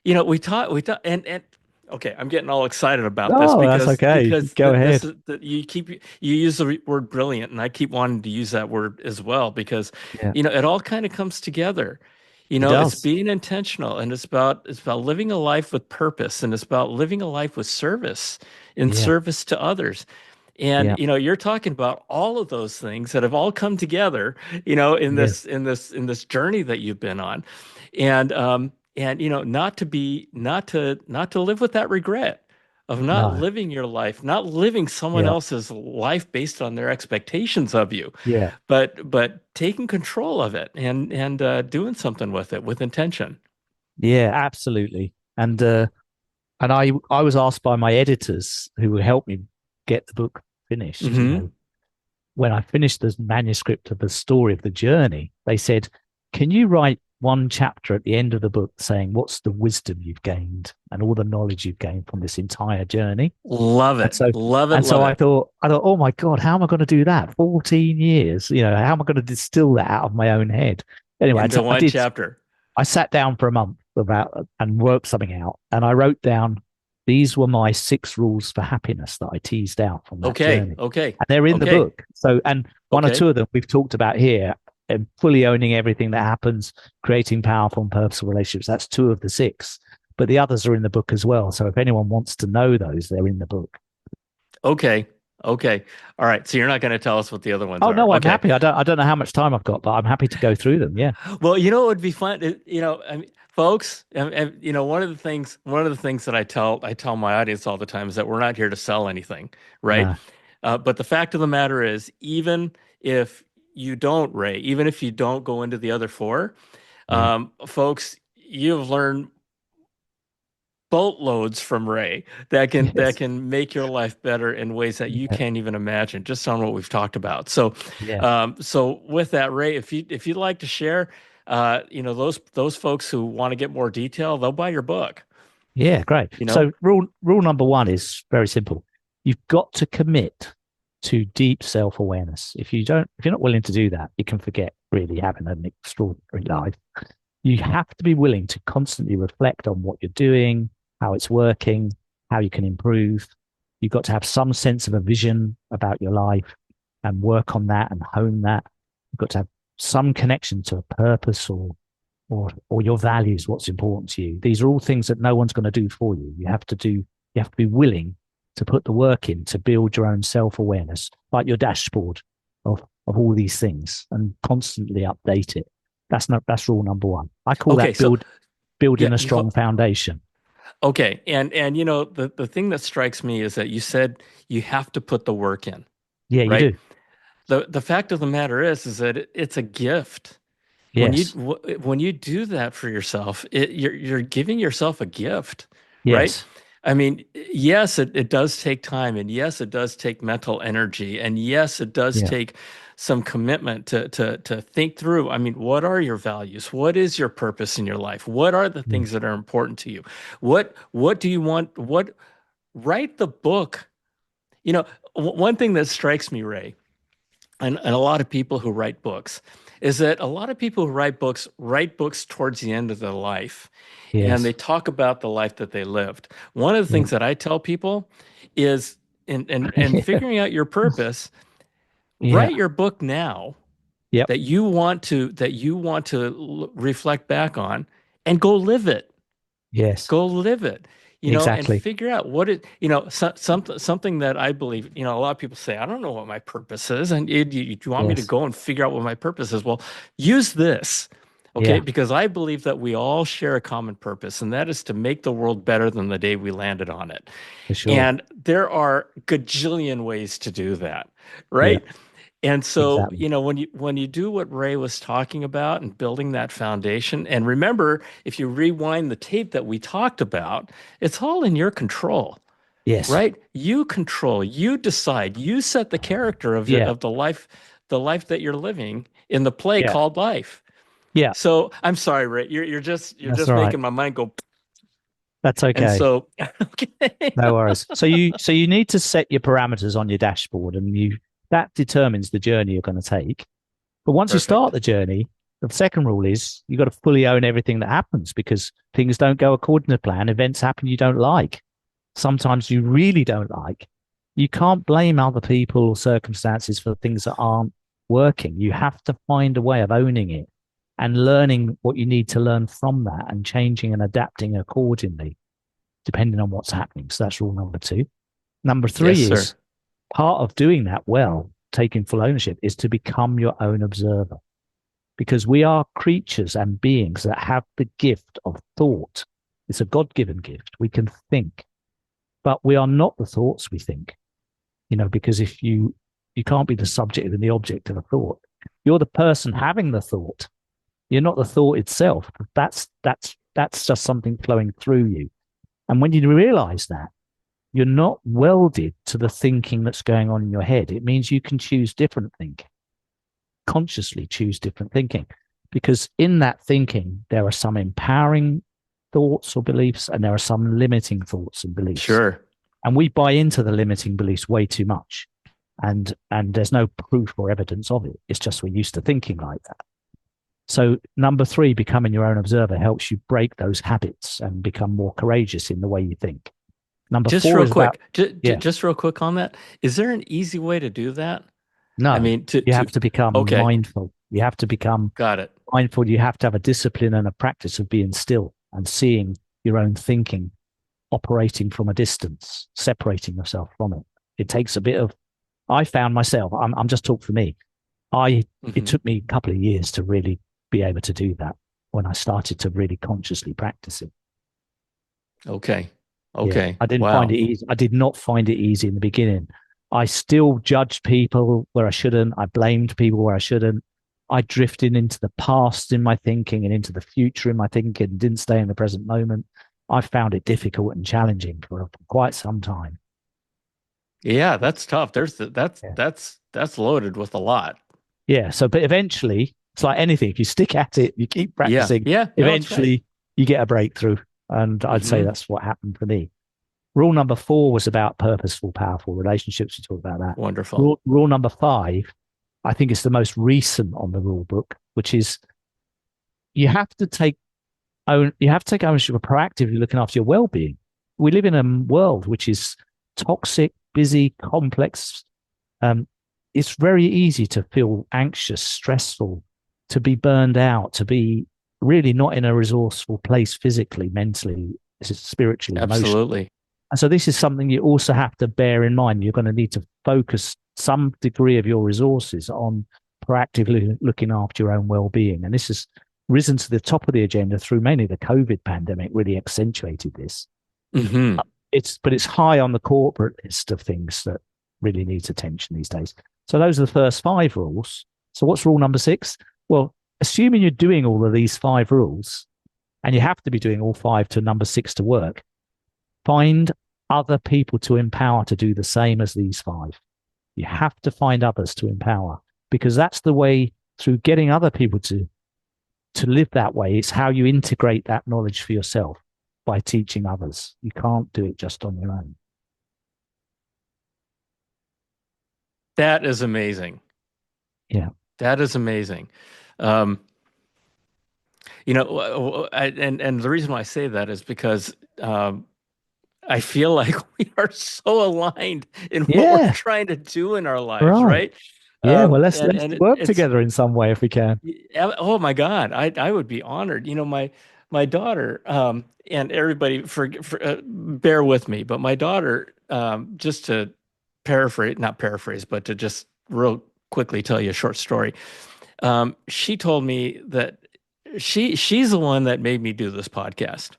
we talk and okay, I'm getting all excited about this Oh, that's because okay. because Go this ahead. is you use the word brilliant, and I keep wanting to use that word as well because Yeah, it all kind of comes together. it It's does. being intentional, and it's about living a life with purpose, and it's about living a life with service, in Yeah, service to others. And yeah, you're talking about all of those things that have all come together, in yeah. this journey that you've been on. And not to live with that regret of not No, living your life, not living someone yeah, else's life based on their expectations of you, yeah, but taking control of it and doing something with it with intention. yeah. Absolutely. And I was asked by my editors who helped me get the book finished. Hmm. When I finished the manuscript of the story of the journey, they said, can you write one chapter at the end of the book saying what's the wisdom you've gained and all the knowledge you've gained from this entire journey? Love And it. so Love it. and so Love I it. thought, oh my God, how am I going to do that? 14 years, how am I going to distill that out of my own head? Anyway, Into I one did. chapter. I sat down for a month about and worked something out, and I wrote down these were my 6 rules for happiness that I teased out from that Okay. journey, Okay. and they're in the Okay. book. So, and one or Okay. two of them we've talked about here, and fully owning everything that happens, creating powerful and purposeful relationships. That's 2 of the 6, but the others are in the book as well. So, if anyone wants to know those, they're in the book. Okay. Okay. All right. So you're not going to tell us what the other ones Oh are. no, I'm Okay. happy. I don't know how much time I've got, but I'm happy to go through them. Yeah, Well, it would be fun. I mean, folks, one of the things that I tell my audience all the time is that we're not here to sell anything, right? no, But the fact of the matter is, even if you don't, Ray, even if you don't go into the other four, yeah, folks, you've learned boatloads from Ray that Yes. can make your life better in ways that you Yeah. can't even imagine, just on what we've talked about. So, Yeah. so with that, Ray, if you'd like to share, those folks who want to get more detail, they'll buy your book. Yeah, great. You know, So rule number one is very simple. You've got to commit to deep self-awareness. If you're not willing to do that, you can forget really having an extraordinary life. You have to be willing to constantly reflect on what you're doing, how it's working, how you can improve. You've got to have some sense of a vision about your life and work on that and hone that. You've got to have some connection to a purpose or your values, what's important to you. These are all things that no one's going to do for you. You have to be willing to put the work in to build your own self-awareness, like your dashboard of all these things and constantly update it. That's rule number one. I call okay, that so yeah, building a strong foundation. okay, and the thing that strikes me is that you said you have to put the work in, Yeah, you right? do. The fact of the matter is that it's a gift. Yes. When you do that for yourself, you're giving yourself a gift, right? Yes. I mean, yes, it does take time, and yes, it does take mental energy, and yes, it does Yeah. take some commitment to think through. I mean, what are your values? What is your purpose in your life? What are the Yeah. things that are important to you? What do you want? What write the book? You know, one thing that strikes me, Ray, and a lot of people who write books is that a lot of people who write books towards the end of their life and they Yes. talk about the life that they lived. One of the Yeah. things that I tell people is in Yeah. figuring out your purpose, Yeah. write your book now Yep. that you want to reflect back on and go live it. Yes. Go live it, and Exactly. figure out what it, something that I believe, a lot of people say, I don't know what my purpose is. And you want me to Yes. go and figure out what my purpose is? Well, use this, okay? Yeah. Because I believe that we all share a common purpose, and that is to make the world better than the day we landed on it. For sure. And there are gajillion ways to do that, Yeah. right? And so, Exactly. when you do what Ray was talking about and building that foundation, and remember, if you rewind the tape that we talked about, it's all in your control, Yes. right? You control, you decide, you set the character of Yeah. the life that you're living in the play Yeah. called life. Yeah. So I'm sorry, Ray, you're That's just all right. making my mind go. That's And okay. so, okay, No worries. So you need to set your parameters on your dashboard and you that determines the journey you're going to take. But once you start perfect. the journey, the second rule is you got to fully own everything that happens because things don't go according to plan. Events happen you don't like. Sometimes you really don't like. You can't blame other people or circumstances for things that aren't working. You have to find a way of owning it and learning what you need to learn from that and changing and adapting accordingly, depending on what's happening. So that's rule number two. Number Yes, three sir. is part of doing that well, taking full ownership, is to become your own observer because we are creatures and beings that have the gift of thought. It's a God given gift. We can think, but we are not the thoughts we think, because if you can't be the subject and the object of a thought. You're the person having the thought. You're not the thought itself. That's just something flowing through you. And when you realize that, you're not welded to the thinking that's going on in your head. It means you can choose different thinking, consciously choose different thinking, because in that thinking, there are some empowering thoughts or beliefs, and there are some limiting thoughts and beliefs. Sure. And we buy into the limiting beliefs way too much. And there's no proof or evidence of it. It's just we're used to thinking like that. So number three, becoming your own observer helps you break those habits and become more courageous in the way you think. Number Just four real is about, quick, yeah, just real quick on that. Is there an easy way to do that? I no, mean, you have to become okay, mindful. You have to become got it. mindful. You have to have a discipline and a practice of being still and seeing your own thinking operating from a distance, separating yourself from it. It takes a bit of, I found myself, I'm just talking for me. It Hmm. took me a couple of years to really be able to do that when I started to really consciously practice it. Okay. Yeah, Okay. I didn't find Wow. it easy. I did not find it easy in the beginning. I still judged people where I shouldn't. I blamed people where I shouldn't. I drifted into the past in my thinking and into the future in my thinking, didn't stay in the present moment. I've found it difficult and challenging for quite some time. Yeah, that's tough. That's Yeah. that's loaded with a lot. Yeah. So, but eventually, it's like anything. If you stick at it, you keep Yeah. practicing, Yeah. No, that's right. eventually you get a breakthrough. And I'd say Hmm. that's what happened for me. Rule number four was about purposeful, powerful relationships. We talked about that. Wonderful. Rule number five, I think it's the most recent on the rule book, which is you have to take you have to take ownership of proactively looking after your well-being. We live in a world which is toxic, busy, complex. Um, it's very easy to feel anxious, stressful, to be burned out, to be really not in a resourceful place physically, mentally, spiritually, emotionally. Absolutely. And so this is something you also have to bear in mind. You're going to need to focus some degree of your resources on proactively looking after your own well-being. And this has risen to the top of the agenda through mainly the COVID pandemic, really accentuated this. Hmm. But it's high on the corporate list of things that really needs attention these days. So those are the first five rules. So what's rule number six? Well, assuming you're doing all of these five rules, and you have to be doing all five to number six to work, find other people to empower to do the same as these five. You have to find others to empower because that's the way through getting other people to live that way. It's how you integrate that knowledge for yourself by teaching others. You can't do it just on your own. That is amazing. Yeah. That is amazing. Um, and the reason why I say that is because I feel like we are so aligned in what we're Yeah. trying to do in our lives, Right. right? Yeah. Well, let's And let's and work it's together in some way if we can. oh my God, I would be honored. My daughter, and everybody for bear with me, but my daughter, just to paraphrase, not paraphrase, but to just real quickly tell you a short story. She told me that she's the one that made me do this podcast.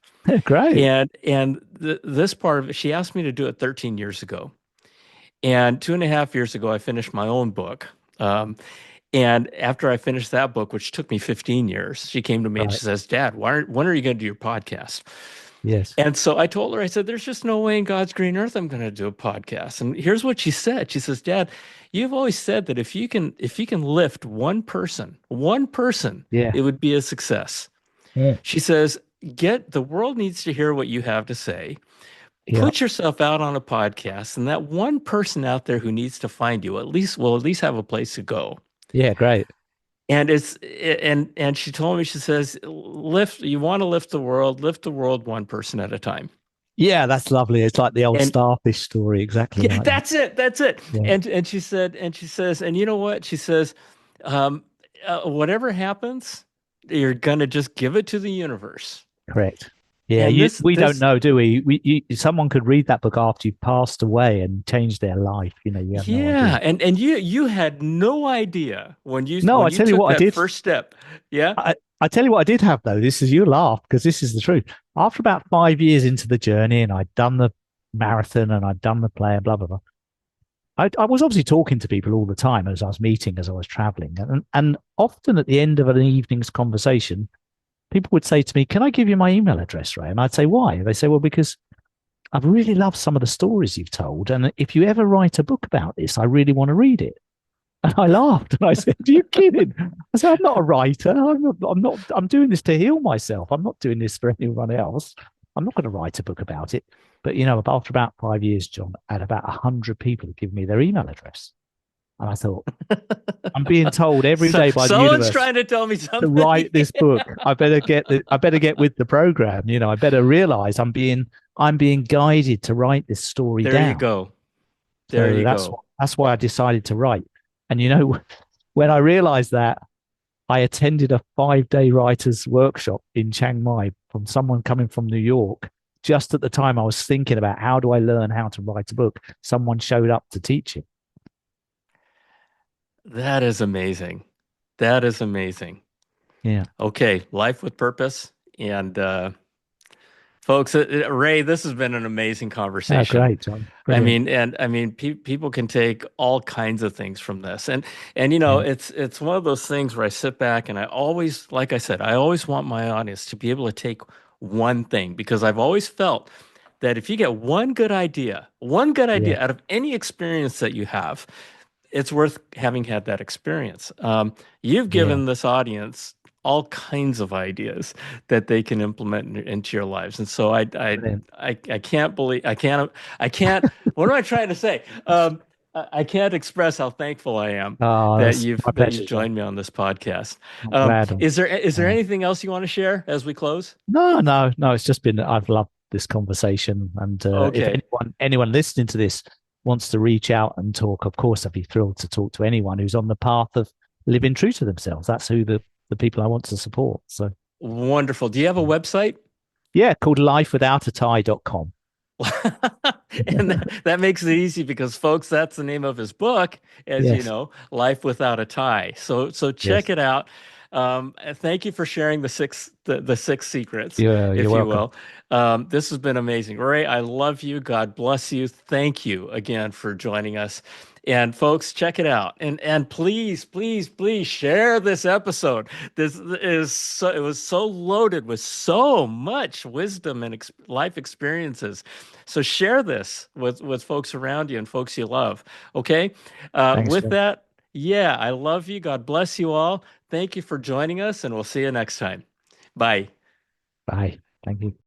Great. And this part of it, she asked me to do it 13 years ago. And 2.5 years ago, I finished my own book. And after I finished that book, which took me 15 years, she came to me and Right. she says, Dad, when are you going to do your podcast? Yes. And so I told her, I said, there's just no way in God's green earth I'm going to do a podcast. And here's what she said. She says, Dad, you've always said that if you can lift one person, Yeah. it would be a success. Yeah. She says, get the world needs to hear what you have to say. Yeah. Put yourself out on a podcast, and that one person out there who needs to find you at least will at least have a place to go. Yeah. Great. And she told me, she says, you want to lift the world one person at a time. Yeah, that's lovely. It's like the old And starfish story, exactly yeah, like that. that's it. Yeah. And she says, and you know what? She says, um, whatever happens, you're gonna just give it to the universe. Correct. Yeah, And we don't this know, do we? Someone could read that book after you've passed away and change their life. You have no idea. Yeah, and you had no idea No, I when you tell you took what I that did. first step. Yeah. I tell you what I did have though. This is you laugh because this is the truth. After about 5 years into the journey, and I'd done the marathon and I'd done the play and blah blah blah. I was obviously talking to people all the time as I was meeting, as I was traveling, and often at the end of an evening's conversation, people would say to me, "Can I give you my email address, Ray?" And I'd say, "Why?" They say, "Well, because I've really loved some of the stories you've told, and if you ever write a book about this, I really want to read it." And I laughed and I said, "Are you kidding?" I said, "I'm not a writer. I'm not. I'm doing this to heal myself. I'm not doing this for anyone else. I'm not going to write a book about it." But after about 5 years, John, I had about 100 people give me their email address, and I thought, I'm being told every So day by the someone's universe trying to tell me to something. write this book. I better get with the program. I better realize I'm being guided to write this story There you down. go. There So you that's go. that's why I decided to write. And when I realized that, I attended a 5-day writers workshop in Chiang Mai from someone coming from New York. Just at the time I was thinking about how do I learn how to write a book, someone showed up to teach it. That is amazing. That is amazing. Yeah. Okay, life with purpose. And folks, Ray, this has been an amazing Oh, conversation. great, John. Brilliant. I mean, people can take all kinds of things from this, and Yeah. it's one of those things where I sit back and I always, like I said, I always want my audience to be able to take one thing because I've always felt that if you get one good Yeah, idea out of any experience that you have, it's worth having had that experience. You've yeah, given this audience all kinds of ideas that they can implement into your lives, and so brilliant. I can't believe I can't. What am I trying to say? I can't express how thankful I am Oh, that's my that you've pleasure, John. joined me on this podcast. I'm glad. Is there Uh, anything else you want to share as we close? no, no, no. It's just been. I've loved this conversation, and if Okay. anyone listening to this wants to reach out and talk, of course, I'd be thrilled to talk to anyone who's on the path of living true to themselves. That's who the people I want to support. So, Wonderful. Do you have a website? yeah, called lifewithoutatie.com. And that makes it easy because, folks, that's the name of his book, as you Yes, know, Life Without a Tie. So check yes. it out. Thank you for sharing the six secrets, You're if you welcome. will. This has been amazing. Ray, I love you. God bless you. Thank you again for joining us. And folks, check it out. And please, please, please share this episode. This is so it was so loaded with so much wisdom and life experiences. So share this with folks around you and folks you love. Okay. Thanks, With John. that, yeah, I love you. God bless you all. Thank you for joining us, and we'll see you next time. Bye. Bye. Thank you.